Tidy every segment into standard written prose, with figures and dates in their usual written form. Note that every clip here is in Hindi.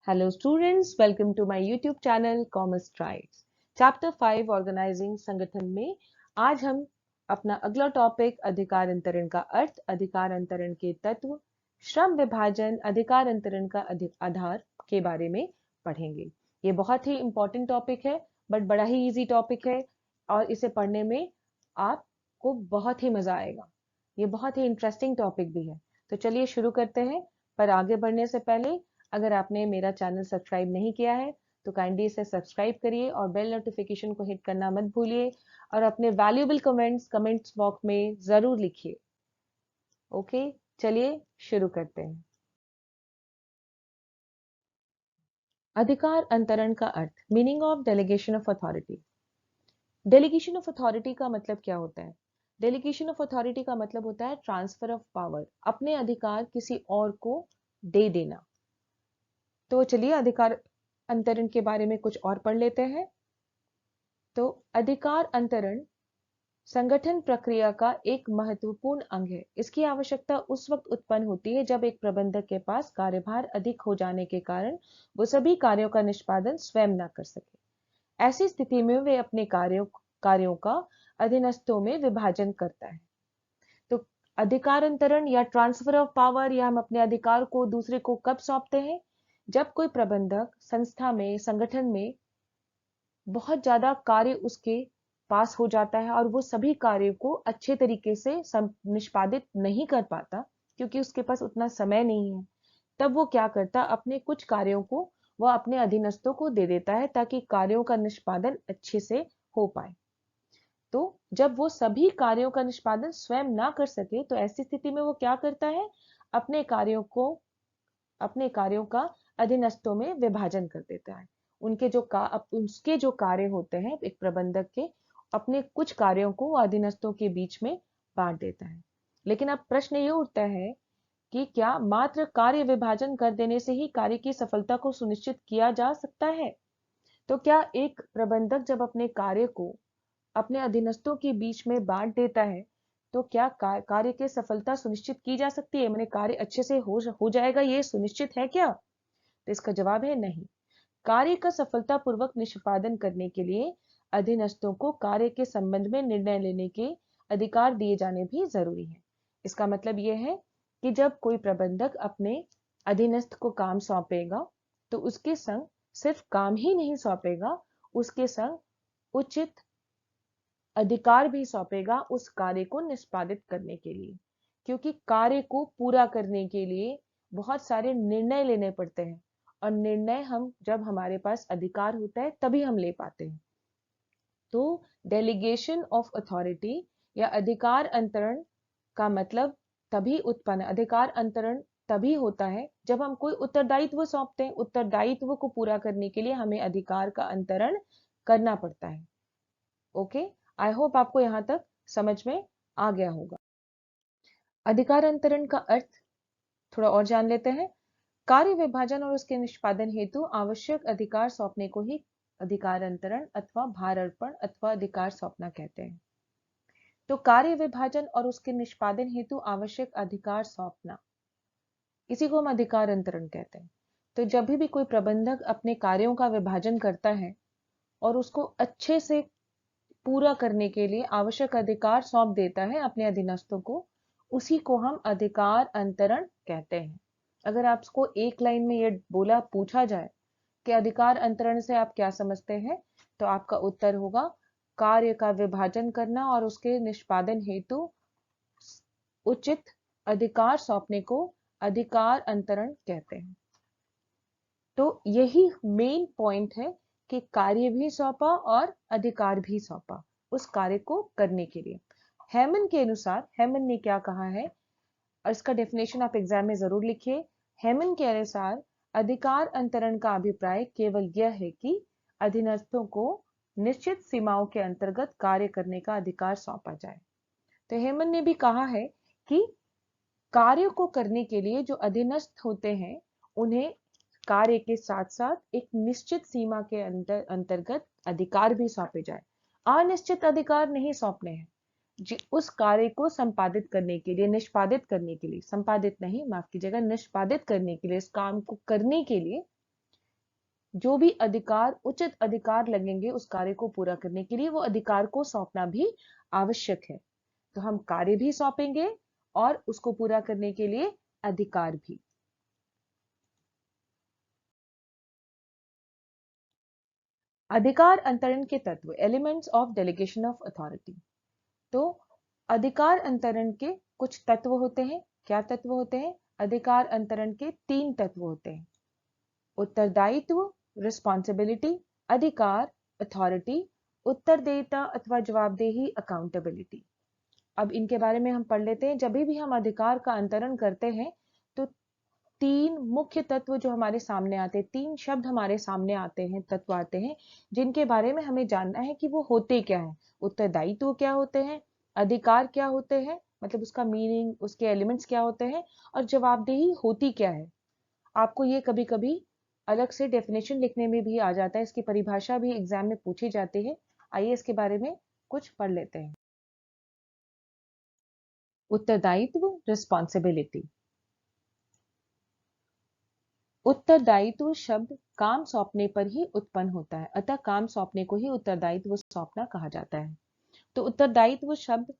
Hello students, welcome to my YouTube channel Commerce Strides. Chapter 5 Organizing संगठन में आज हम अपना अगला टॉपिक अधिकार अंतरण का अर्थ, अधिकार अंतरण के तत्व, श्रम विभाजन, अधिकार अंतरण का आधार के बारे में पढ़ेंगे। ये बहुत ही इंपॉर्टेंट टॉपिक है बट बड़ा ही इजी टॉपिक है और इसे पढ़ने में आपको बहुत ही मजा आएगा। ये बहुत ही इंटरेस्टिंग टॉपिक भी है। तो चलिए शुरू करते हैं। पर आगे बढ़ने से पहले अगर आपने मेरा चैनल सब्सक्राइब नहीं किया है तो काइंडली इसे सब्सक्राइब करिए और बेल नोटिफिकेशन को हिट करना मत भूलिए और अपने वैल्यूएबल कमेंट्स बॉक्स में जरूर लिखिए। ओके, चलिए शुरू करते हैं। अधिकार अंतरण का अर्थ, meaning of delegation of authority. Delegation of authority का मतलब क्या होता है? डेलीगेशन ऑफ अथॉरिटी का मतलब होता है ट्रांसफर ऑफ पावर, अपने अधिकार किसी और को दे देना। तो चलिए अधिकार अंतरण के बारे में कुछ और पढ़ लेते हैं। तो अधिकार अंतरण संगठन प्रक्रिया का एक महत्वपूर्ण अंग है। इसकी आवश्यकता उस वक्त उत्पन्न होती है जब एक प्रबंधक के पास कार्यभार अधिक हो जाने के कारण वो सभी कार्यों का निष्पादन स्वयं न कर सके। ऐसी स्थिति में वे अपने कार्यों का अधीनस्थों में विभाजन करता है। तो अधिकार अंतरण या ट्रांसफर ऑफ पावर या हम अपने अधिकार को दूसरे को कब सौंपते हैं? जब कोई प्रबंधक संस्था में, संगठन में बहुत ज्यादा कार्य उसके पास हो जाता है और वो सभी कार्यों को अच्छे तरीके से निष्पादित नहीं कर पाता क्योंकि उसके पास उतना समय नहीं है। तब वो क्या करता, अपने कुछ कार्यों को वह अपने अधीनस्थों को दे देता है ताकि कार्यों का निष्पादन अच्छे से हो पाए। तो जब वो सभी कार्यों का निष्पादन स्वयं ना कर सके तो ऐसी स्थिति में वो क्या करता है, अपने कार्यों का अधीनस्थों में विभाजन कर देता है। उसके जो कार्य होते हैं एक प्रबंधक के, अपने कुछ कार्यों को अधीनस्थों के बीच में बांट देता है। लेकिन अब प्रश्न ये उठता है कि क्या मात्र कार्य विभाजन कर देने से ही कार्य की सफलता को सुनिश्चित किया जा सकता है? तो क्या एक प्रबंधक जब अपने कार्य को अपने अधीनस्थों के बीच में बांट देता है तो क्या कार्य की सफलता सुनिश्चित की जा सकती है? मैंने कार्य अच्छे से हो जाएगा, ये सुनिश्चित है क्या? तो इसका जवाब है नहीं। कार्य का सफलतापूर्वक निष्पादन करने के लिए अधीनस्थों को कार्य के संबंध में निर्णय लेने के अधिकार दिए जाने भी जरूरी है। इसका मतलब यह है कि जब कोई प्रबंधक अपने अधीनस्थ को काम सौंपेगा तो उसके संग सिर्फ काम ही नहीं सौंपेगा, उसके संग उचित अधिकार भी सौंपेगा उस कार्य को निष्पादित करने के लिए। क्योंकि कार्य को पूरा करने के लिए बहुत सारे निर्णय लेने पड़ते हैं और निर्णय हम जब हमारे पास अधिकार होता है तभी हम ले पाते हैं। तो डेलीगेशन ऑफ अथॉरिटी या अधिकार अंतरण का मतलब अधिकार अंतरण तभी होता है जब हम कोई उत्तरदायित्व सौंपते हैं। उत्तरदायित्व को पूरा करने के लिए हमें अधिकार का अंतरण करना पड़ता है। ओके, आई होप आपको यहां तक समझ में आ गया होगा। अधिकार अंतरण का अर्थ थोड़ा और जान लेते हैं। कार्य विभाजन और उसके निष्पादन हेतु आवश्यक अधिकार सौंपने को ही अधिकार अंतरण अथवा भार अर्पण अथवा अधिकार सौंपना कहते हैं। तो कार्य विभाजन और उसके निष्पादन हेतु आवश्यक अधिकार सौंपना, इसी को हम अधिकार अंतरण कहते हैं। तो जब भी कोई प्रबंधक अपने कार्यों का विभाजन करता है और उसको अच्छे से पूरा करने के लिए आवश्यक अधिकार सौंप देता है अपने अधीनस्थों को, उसी को हम अधिकार अंतरण कहते हैं। अगर आपको एक लाइन में ये पूछा जाए कि अधिकार अंतरण से आप क्या समझते हैं, तो आपका उत्तर होगा कार्य का विभाजन करना और उसके निष्पादन हेतु उचित अधिकार सौंपने को अधिकार अंतरण कहते हैं। तो यही मेन पॉइंट है कि कार्य भी सौंपा और अधिकार भी सौंपा उस कार्य को करने के लिए। हेमन के अनुसार, हेमन ने क्या कहा है और इसका डेफिनेशन आप एग्जाम में जरूर लिखिए। हेमन के अनुसार अधिकार अंतरण का अभिप्राय केवल यह है कि अधीनस्थों को निश्चित सीमाओं के अंतर्गत कार्य करने का अधिकार सौंपा जाए। तो हेमन ने भी कहा है कि कार्य को करने के लिए जो अधीनस्थ होते हैं उन्हें कार्य के साथ साथ एक निश्चित सीमा के अंतर्गत अधिकार भी सौंपे जाए। अनिश्चित अधिकार नहीं सौंपने हैं। उस कार्य को संपादित करने के लिए, निष्पादित करने के लिए, संपादित नहीं, माफ कीजिएगा, निष्पादित करने के लिए, इस काम को करने के लिए जो भी अधिकार, उचित अधिकार लगेंगे उस कार्य को पूरा करने के लिए, वो अधिकार को सौंपना भी आवश्यक है। तो हम कार्य भी सौंपेंगे और उसको पूरा करने के लिए अधिकार भी। अधिकार अंतरण के तत्व, elements of delegation of authority. तो अधिकार अंतरण के कुछ तत्व होते हैं। क्या तत्व होते हैं? अधिकार अंतरण के 3 तत्व होते हैं। उत्तरदायित्व, रिस्पॉन्सिबिलिटी, अधिकार, अथॉरिटी, उत्तरदेयिता अथवा जवाबदेही, अकाउंटेबिलिटी। अब इनके बारे में हम पढ़ लेते हैं। जब भी हम अधिकार का अंतरण करते हैं तो 3 मुख्य तत्व जो हमारे सामने आते हैं, 3 शब्द हमारे सामने आते हैं, तत्व आते हैं, जिनके बारे में हमें जानना है कि वो होते क्या हैं। उत्तरदायित्व क्या होते हैं, अधिकार क्या होते हैं, मतलब उसका मीनिंग, उसके एलिमेंट्स क्या होते हैं, और जवाबदेही होती क्या है। आपको ये कभी कभी अलग से डेफिनेशन लिखने में भी आ जाता है, इसकी परिभाषा भी एग्जाम में पूछी जाती है। आइए इसके बारे में कुछ पढ़ लेते हैं। उत्तरदायित्व, रिस्पॉन्सिबिलिटी। उत्तरदायित्व शब्द काम सौंपने पर ही उत्पन्न होता है, अतः काम सौंपने को ही उत्तरदायित्व सौंपना कहा जाता है। तो उत्तरदायित्व शब्द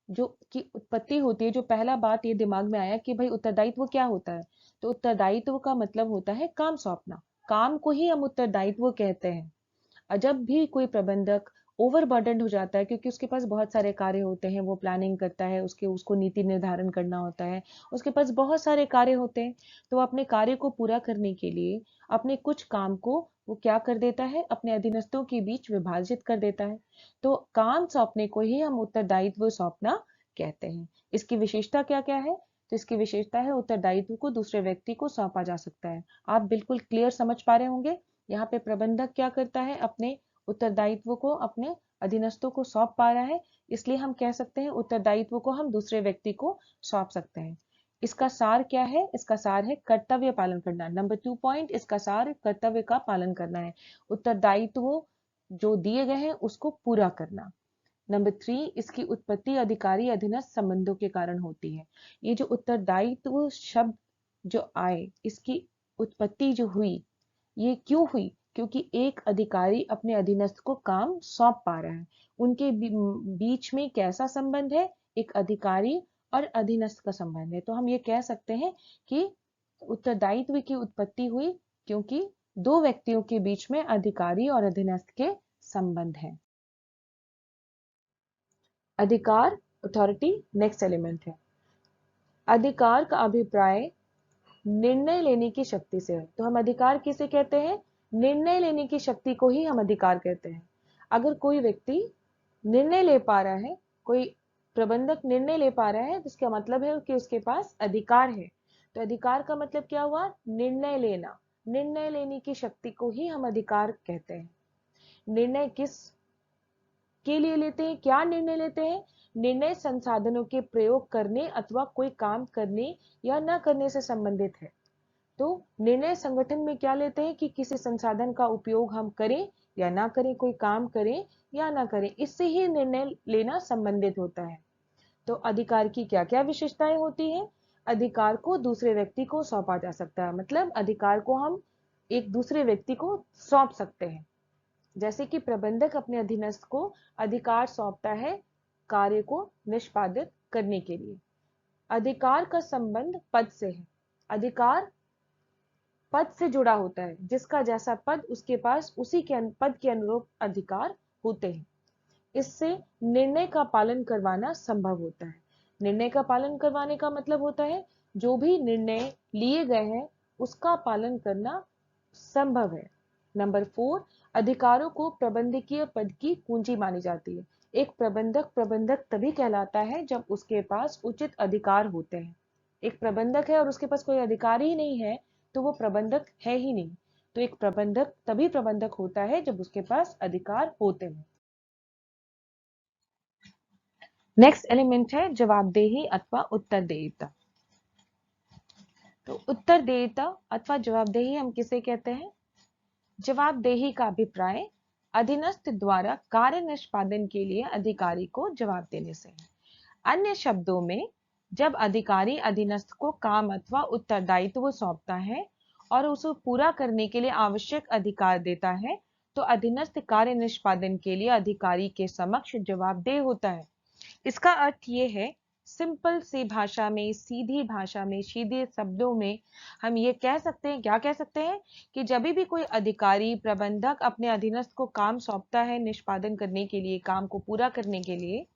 जो की उत्पत्ति होती है, जो पहला बात ये दिमाग में आया कि भाई उत्तरदायित्व क्या होता है, तो उत्तरदायित्व का मतलब होता है काम सौंपना। काम को ही हम उत्तरदायित्व कहते हैं। जब भी कोई प्रबंधक ओवरबर्डन हो जाता है, क्योंकि उसके पास बहुत सारे कार्य होते हैं, वो प्लानिंग करता है, उसको नीति निर्धारण करना होता है, उसके पास बहुत सारे कार्य होते हैं, तो अपने कार्य को पूरा करने के लिए अपने कुछ काम को वो क्या कर देता है, अपने अधीनस्थों के बीच विभाजित कर देता है। तो काम सौंपने को ही हम उत्तरदायित्व सौंपना कहते हैं। इसकी विशेषता क्या क्या है? तो इसकी विशेषता है उत्तरदायित्व को दूसरे व्यक्ति को सौंपा जा सकता है। आप बिल्कुल क्लियर समझ पा रहे होंगे। यहाँ पे प्रबंधक क्या करता है, अपने उत्तरदायित्व को अपने अधीनस्थों को सौंप पा रहा है, इसलिए हम कह सकते हैं उत्तरदायित्व को हम दूसरे व्यक्ति को सौंप सकते हैं। इसका सार क्या है? इसका सार है कर्तव्य पालन करना। नंबर 2 पॉइंट, इसका सार कर्तव्य का पालन करना है। उत्तरदायित्व जो दिए गए हैं उसको पूरा करना। नंबर 3, इसकी उत्पत्ति अधिकारी अधीनस्थ संबंधों के कारण होती है। ये जो उत्तरदायित्व शब्द जो आए, इसकी उत्पत्ति जो हुई, ये क्यों हुई? क्योंकि एक अधिकारी अपने अधीनस्थ को काम सौंप पा रहा है। उनके बीच में कैसा संबंध है? एक अधिकारी और अधीनस्थ का संबंध है। तो हम ये कह सकते हैं कि उत्तरदायित्व की उत्पत्ति हुई क्योंकि 2 व्यक्तियों के बीच में अधिकारी और अधीनस्थ के संबंध है। अधिकार, अथॉरिटी, नेक्स्ट एलिमेंट है। अधिकार का अभिप्राय निर्णय लेने की शक्ति से है। तो हम अधिकार किसे कहते हैं? निर्णय लेने की शक्ति को ही हम अधिकार कहते हैं। अगर कोई व्यक्ति निर्णय ले पा रहा है, कोई प्रबंधक निर्णय ले पा रहा है, तो इसका मतलब है कि उसके पास अधिकार है। तो अधिकार का मतलब क्या हुआ? निर्णय लेना। निर्णय लेने की शक्ति को ही हम अधिकार कहते हैं। निर्णय किस के लिए लेते हैं? क्या निर्णय लेते हैं? निर्णय संसाधनों के प्रयोग करने अथवा कोई काम करने या न करने से संबंधित है। तो निर्णय संगठन में क्या लेते हैं कि किसी संसाधन का उपयोग हम करें या ना करें, कोई काम करें या ना करें, इससे ही निर्णय लेना संबंधित होता है। तो अधिकार की क्या क्या विशेषताएं होती हैं? अधिकार को दूसरे व्यक्ति को सौंपा जा सकता है, मतलब अधिकार को हम एक दूसरे व्यक्ति को सौंप सकते हैं। जैसे कि प्रबंधक अपने अधीनस्थ को अधिकार सौंपता है कार्य को निष्पादित करने के लिए। अधिकार का संबंध पद से है। अधिकार पद से जुड़ा होता है, जिसका जैसा पद उसके पास उसी के पद के अनुरूप अधिकार होते हैं। इससे निर्णय का पालन करवाना संभव होता है। निर्णय का पालन करवाने का मतलब होता है जो भी निर्णय लिए गए हैं उसका पालन करना संभव है। नंबर 4, अधिकारों को प्रबंधकीय पद की कुंजी मानी जाती है। एक प्रबंधक प्रबंधक तभी कहलाता है जब उसके पास उचित अधिकार होते हैं। एक प्रबंधक है और उसके पास कोई अधिकार ही नहीं है तो वो प्रबंधक है ही नहीं। तो एक प्रबंधक तभी प्रबंधक होता है जब उसके पास अधिकार होते हैं। नेक्स्ट एलिमेंट है जवाबदेही अथवा उत्तरदेयिता। तो उत्तरदेयिता अथवा जवाबदेही हम किसे कहते हैं? जवाबदेही का अभिप्राय अधीनस्थ द्वारा कार्य निष्पादन के लिए अधिकारी को जवाब देने से है। अन्य शब्दों में, जब अधिकारी अधीनस्थ को काम अथवा उत्तरदायित्व सौंपता है और उसे पूरा करने के लिए आवश्यक अधिकार देता है, तो अधीनस्थ कार्य निष्पादन के लिए अधिकारी के समक्ष जवाबदेह होता है। इसका अर्थ ये है, सिंपल सी भाषा में, सीधी भाषा में, सीधे शब्दों में हम ये कह सकते हैं, क्या कह सकते हैं कि जब भी कोई अधिकारी प्रबंधक अपने अधीनस्थ को काम सौंपता है निष्पादन करने के लिए, काम को पूरा करने के लिए,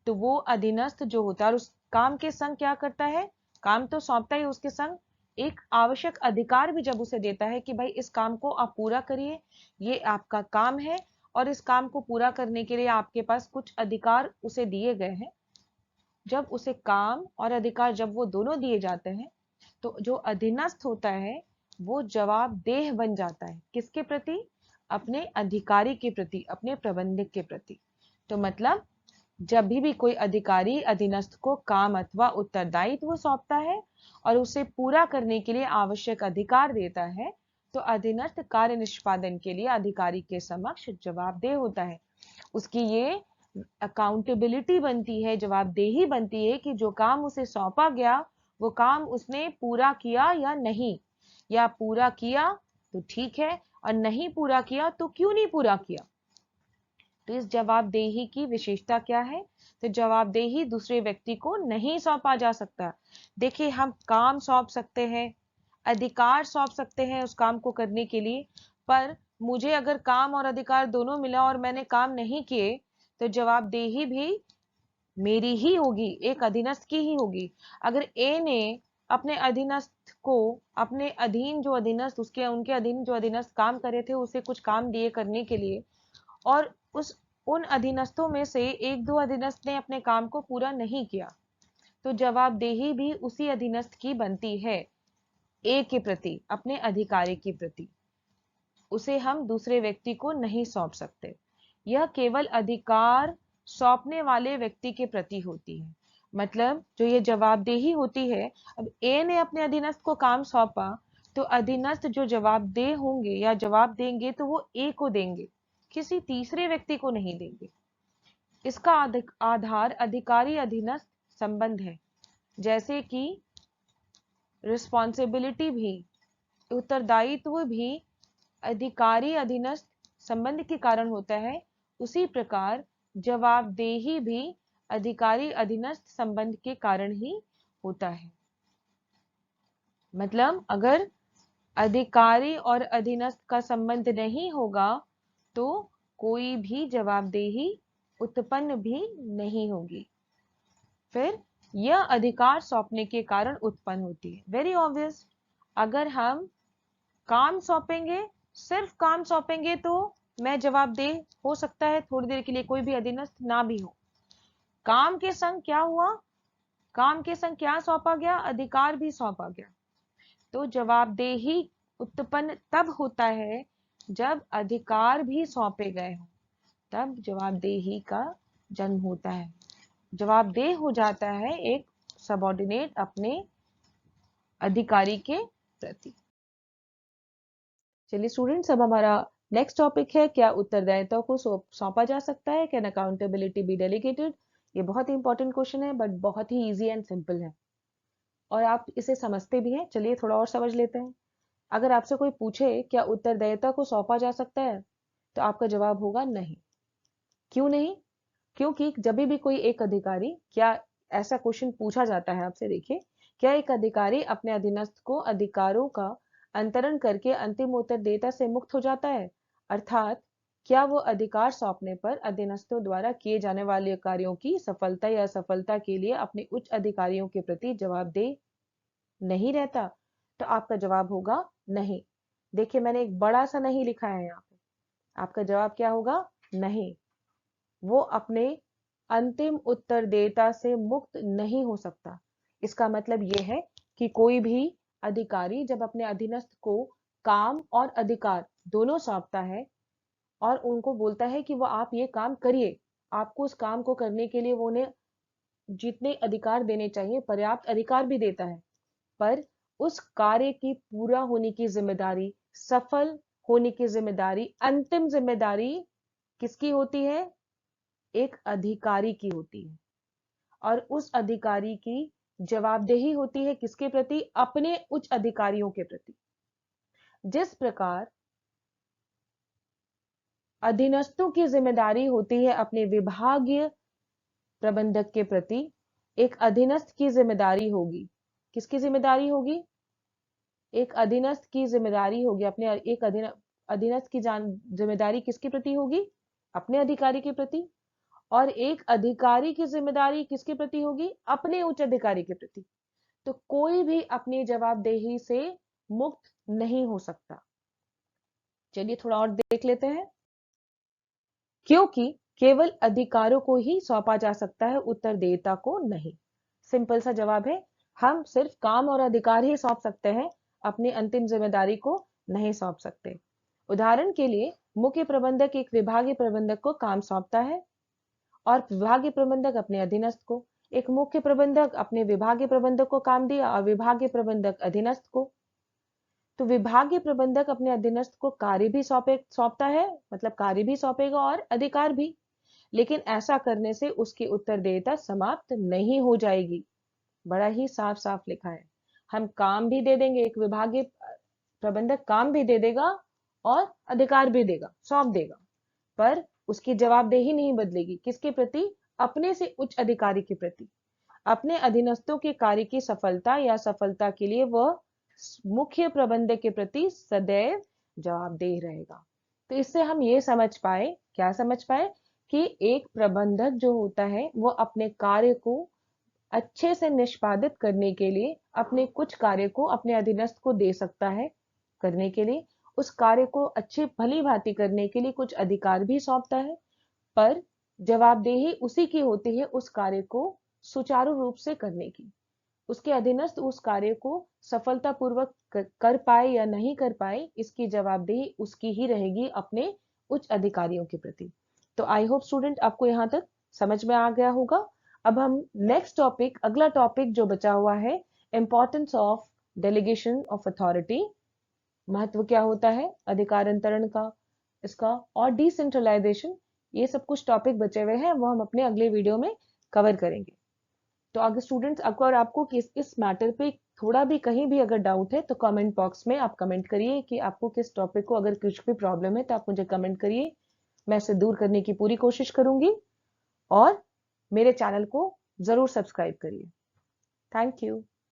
तो वो अधीनस्थ जो होता है और उस काम के संग क्या करता है, काम तो सौंपता ही, उसके संग एक आवश्यक अधिकार भी जब उसे देता है कि भाई इस काम को आप पूरा करिए, ये आपका काम है और इस काम को पूरा करने के लिए आपके पास कुछ अधिकार उसे दिए गए हैं। जब उसे काम और अधिकार जब वो दोनों दिए जाते हैं, तो जो अधीनस्थ होता है वो जवाबदेह बन जाता है। किसके प्रति? अपने अधिकारी के प्रति, अपने प्रबंधक के प्रति। तो मतलब जब भी कोई अधिकारी अधीनस्थ को काम अथवा उत्तरदायित्व सौंपता है और उसे पूरा करने के लिए आवश्यक अधिकार देता है, तो अधीनस्थ कार्य निष्पादन के लिए अधिकारी के समक्ष जवाबदेह होता है। उसकी ये अकाउंटेबिलिटी बनती है, जवाबदेही बनती है कि जो काम उसे सौंपा गया वो काम उसने पूरा किया या नहीं, या पूरा किया तो ठीक है और नहीं पूरा किया तो क्यों नहीं पूरा किया। तो इस जवाबदेही की विशेषता क्या है? तो जवाबदेही दूसरे व्यक्ति को नहीं सौंपा जा सकता। देखिए, हम काम सौंप सकते हैं, अधिकार सौंप सकते हैं उस काम को करने के लिए, पर मुझे अगर काम और अधिकार दोनों मिला और मैंने काम नहीं किए, तो जवाबदेही भी मेरी ही होगी, एक अधीनस्थ की ही होगी। अगर ए ने अपने अधीनस्थ को, अपने अधीन जो अधीनस्थ, उसके उनके अधीन जो अधीनस्थ काम करे थे, उसे कुछ काम दिए करने के लिए, और उन अधीनस्थों में से एक दो अधीनस्थ ने अपने काम को पूरा नहीं किया, तो जवाबदेही भी उसी अधीनस्थ की बनती है, ए के प्रति, अपने अधिकारी के प्रति। उसे हम दूसरे व्यक्ति को नहीं सौंप सकते। यह केवल अधिकार सौंपने वाले व्यक्ति के प्रति होती है। मतलब जो ये जवाबदेही होती है, अब ए ने अपने अधीनस्थ को काम सौंपा, तो अधीनस्थ जो जवाबदेह होंगे या जवाब देंगे तो वो ए को देंगे, किसी तीसरे व्यक्ति को नहीं देंगे। इसका आधार अधिकारी अधीनस्थ संबंध है, जैसे कि रिस्पॉन्सिबिलिटी भी, उत्तरदायित्व भी अधिकारी अधीनस्थ संबंध के कारण होता है, उसी प्रकार जवाबदेही भी अधिकारी अधीनस्थ संबंध के कारण ही होता है। मतलब अगर अधिकारी और अधीनस्थ का संबंध नहीं होगा तो कोई भी जवाबदेही उत्पन्न भी नहीं होगी। फिर यह अधिकार सौंपने के कारण उत्पन्न होती है। वेरी ऑब्वियस, अगर हम काम सौंपेंगे, सिर्फ काम सौंपेंगे, तो मैं जवाबदेह हो सकता है थोड़ी देर के लिए, कोई भी अधीनस्थ ना भी हो। काम के संग क्या हुआ? काम के संग क्या सौंपा गया? अधिकार भी सौंपा गया। तो जवाबदेही उत्पन्न तब होता है जब अधिकार भी सौंपे गए हों, तब जवाबदेही का जन्म होता है। जवाबदेह हो जाता है एक सबऑर्डिनेट अपने अधिकारी के प्रति। चलिए स्टूडेंट्स, अब हमारा नेक्स्ट टॉपिक है, क्या उत्तरदायित्व को सौंपा जा सकता है? Can accountability be delegated? ये बहुत ही इंपॉर्टेंट क्वेश्चन है, बट बहुत ही इजी एंड सिंपल है और आप इसे समझते भी हैं। चलिए थोड़ा और समझ लेते हैं। अगर आपसे कोई पूछे क्या उत्तरदायित्व को सौंपा जा सकता है, तो आपका जवाब होगा नहीं। क्यों नहीं? क्योंकि जब भी कोई एक अधिकारी, क्या ऐसा क्वेश्चन पूछा जाता है आपसे, देखिए, क्या एक अधिकारी अपने अधीनस्थ को अधिकारों का अंतरण करके अंतिम उत्तरदायिता से मुक्त हो जाता है? अर्थात क्या वो अधिकार सौंपने पर अधीनस्थों द्वारा किए जाने वाले कार्यों की सफलता या असफलता के लिए अपने उच्च अधिकारियों के प्रति जवाबदेह नहीं रहता? तो आपका जवाब होगा नहीं। देखिए, मैंने एक बड़ा सा नहीं लिखा है यहाँ पे। आपका जवाब क्या होगा? नहीं। वो अपने अंतिम उत्तरदायिता से मुक्त नहीं हो सकता। इसका मतलब ये है कि कोई भी अधिकारी जब अपने अधीनस्थ को काम और अधिकार दोनों सौंपता है और उनको बोलता है कि वो आप ये काम करिए, आपको उस काम को करने के लिए वो उन्हें जितने अधिकार देने चाहिए पर्याप्त अधिकार भी देता है, पर उस कार्य की पूरा होने की जिम्मेदारी, सफल होने की जिम्मेदारी, अंतिम जिम्मेदारी किसकी होती है? एक अधिकारी की होती है। और उस अधिकारी की जवाबदेही होती है किसके प्रति? अपने उच्च अधिकारियों के प्रति। जिस प्रकार अधीनस्थों की जिम्मेदारी होती है अपने विभागीय प्रबंधक के प्रति, एक अधीनस्थ की जिम्मेदारी होगी। किसकी जिम्मेदारी होगी? एक अधीनस्थ की जिम्मेदारी होगी अपने एक अधीनस्थ की जिम्मेदारी किसके प्रति होगी? अपने अधिकारी के प्रति। और एक अधिकारी की जिम्मेदारी किसके प्रति होगी? अपने उच्च अधिकारी के प्रति। तो कोई भी अपनी जवाबदेही से मुक्त नहीं हो सकता। चलिए थोड़ा और देख लेते हैं। क्योंकि केवल अधिकारों को ही सौंपा जा सकता है, उत्तरदेयता को नहीं। सिंपल सा जवाब है, हम सिर्फ काम और अधिकार ही सौंप सकते हैं, अपनी अंतिम जिम्मेदारी को नहीं सौंप सकते। उदाहरण के लिए मुख्य प्रबंधक एक विभागीय प्रबंधक को काम सौंपता है और विभागीय प्रबंधक अपने अधीनस्थ को। एक मुख्य प्रबंधक अपने विभागीय प्रबंधक को काम दिया और विभागीय प्रबंधक अधीनस्थ को। तो विभागीय प्रबंधक अपने अधीनस्थ को कार्य भी सौंपता है, मतलब कार्य भी सौंपेगा और अधिकार भी। लेकिन ऐसा करने से उसकी उत्तरदेयता समाप्त नहीं हो जाएगी। बड़ा ही साफ साफ लिखा है। हम काम भी दे देंगे, एक विभागीय प्रबंधक काम भी दे देगा और अधिकार भी देगा, सौंप देगा, पर उसकी जवाबदेही नहीं बदलेगी। किसके प्रति? अपने से उच्च अधिकारी के प्रति। अपने अधीनस्थों के कार्य की सफलता या असफलता के लिए वह मुख्य प्रबंधक के प्रति सदैव जवाबदेह रहेगा। तो इससे हम ये समझ पाए, क्या समझ पाए, कि एक प्रबंधक जो होता है वो अपने कार्य को अच्छे से निष्पादित करने के लिए अपने कुछ कार्य को अपने अधीनस्थ को दे सकता है करने के लिए। उस कार्य को अच्छी भली भांति करने के लिए कुछ अधिकार भी सौंपता है, पर जवाबदेही उसी की होती है उस कार्य को सुचारू रूप से करने की। उसके अधीनस्थ उस कार्य को सफलतापूर्वक कर पाए या नहीं कर पाए, इसकी जवाबदेही उसकी ही रहेगी अपने उच्च अधिकारियों के प्रति। तो आई होप स्टूडेंट आपको यहाँ तक समझ में आ गया होगा। अब हम नेक्स्ट टॉपिक, अगला टॉपिक जो बचा हुआ है, importance of delegation of authority, महत्व क्या होता है अधिकार अंतरण का, इसका, और डिसेंट्रलाइजेशन, ये सब कुछ टॉपिक बचे हुए हैं, वो हम अपने अगले वीडियो में कवर करेंगे। तो अगर स्टूडेंट्स अगर आपको इस मैटर पे थोड़ा भी कहीं भी अगर डाउट है तो कमेंट बॉक्स में आप कमेंट करिए कि आपको किस टॉपिक को अगर कुछ भी प्रॉब्लम है तो आप मुझे कमेंट करिए, मैं इसे दूर करने की पूरी कोशिश करूंगी। और मेरे चैनल को जरूर सब्सक्राइब करिए। Thank you.